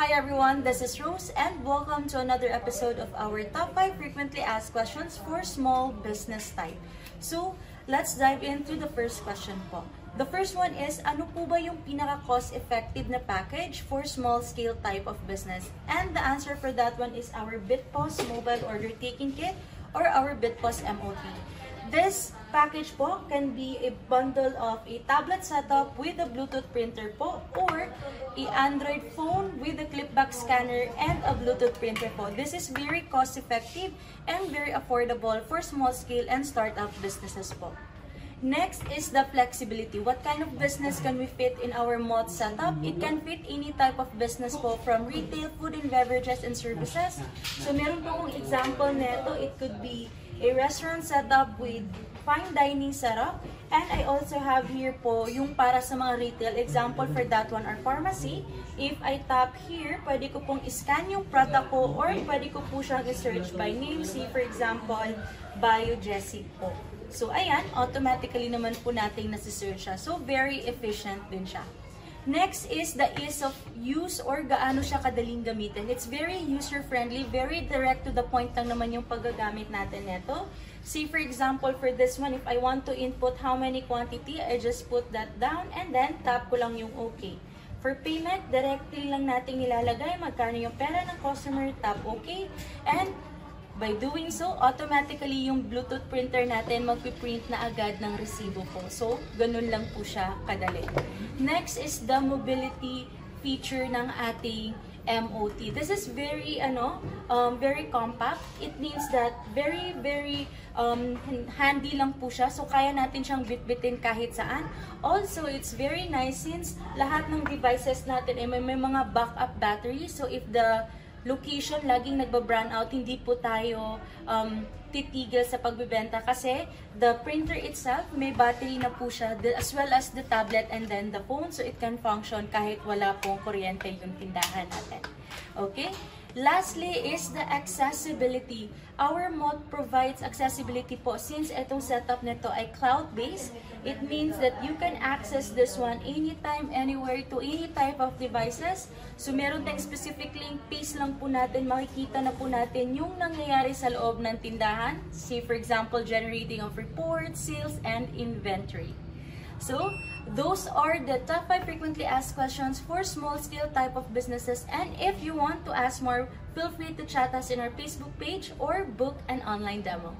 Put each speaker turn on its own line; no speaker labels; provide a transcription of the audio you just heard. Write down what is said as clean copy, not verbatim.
Hi everyone, this is Rose and welcome to another episode of our top 5 frequently asked questions for small business type. So, let's dive into the first question po. The first one is, ano po ba yung pinaka-cost-effective na package for small-scale type of business? And the answer for that one is our Bitpos Mobile Order Taking Kit or our Bitpos MOT. This package po can be a bundle of a tablet setup with a Bluetooth printer po or a Android phone with a clipback scanner and a Bluetooth printer po. This is very cost-effective and very affordable for small-scale and startup businesses po. Next is the flexibility. What kind of business can we fit in our MOT setup? It can fit any type of business po from retail, food and beverages and services. So meron po akong example nito. It could be a restaurant setup with fine dining setup. And I also have here po yung para sa mga retail. Example for that one are pharmacy. If I tap here, pwede ko pong iscan yung product ko or pwede ko po siyang i-search by name. See for example, Biogesic po. So ayan, automatically naman po natin nasi-search siya. So very efficient din siya. Next is the ease of use or gaano siya kadaling gamitin. It's very user-friendly, very direct to the point lang naman yung paggagamit natin nito. See for example, for this one, if I want to input how many quantity, I just put that down and then tap ko lang yung OK. For payment, directly lang natin ilalagay magkano yung pera ng customer, tap OK. And by doing so, automatically yung Bluetooth printer natin magpiprint na agad ng resibo po. So, ganun lang po siya kadali. Next is the mobility feature ng ating MOT. This is very very compact. It means that very handy lang po siya. So kaya natin siyang bitbitin kahit saan. Also, it's very nice since lahat ng devices natin ay may mga backup battery. So if the location laging nagba-brown out, hindi po tayo titigil sa pagbebenta kasi the printer itself may battery na po siya as well as the tablet and then the phone, so it can function kahit wala pong kuryente yung tindahan natin. Okay? Lastly is the accessibility. Our MOT provides accessibility po since itong setup nito ay cloud-based. It means that you can access this one anytime, anywhere to any type of devices. So meron tayong specific link, paste lang po natin, makikita na po natin yung nangyayari sa loob ng tindahan. See for example, generating of reports, sales, and inventory. So, those are the top 5 frequently asked questions for small-scale type of businesses. And if you want to ask more, feel free to chat us in our Facebook page or book an online demo.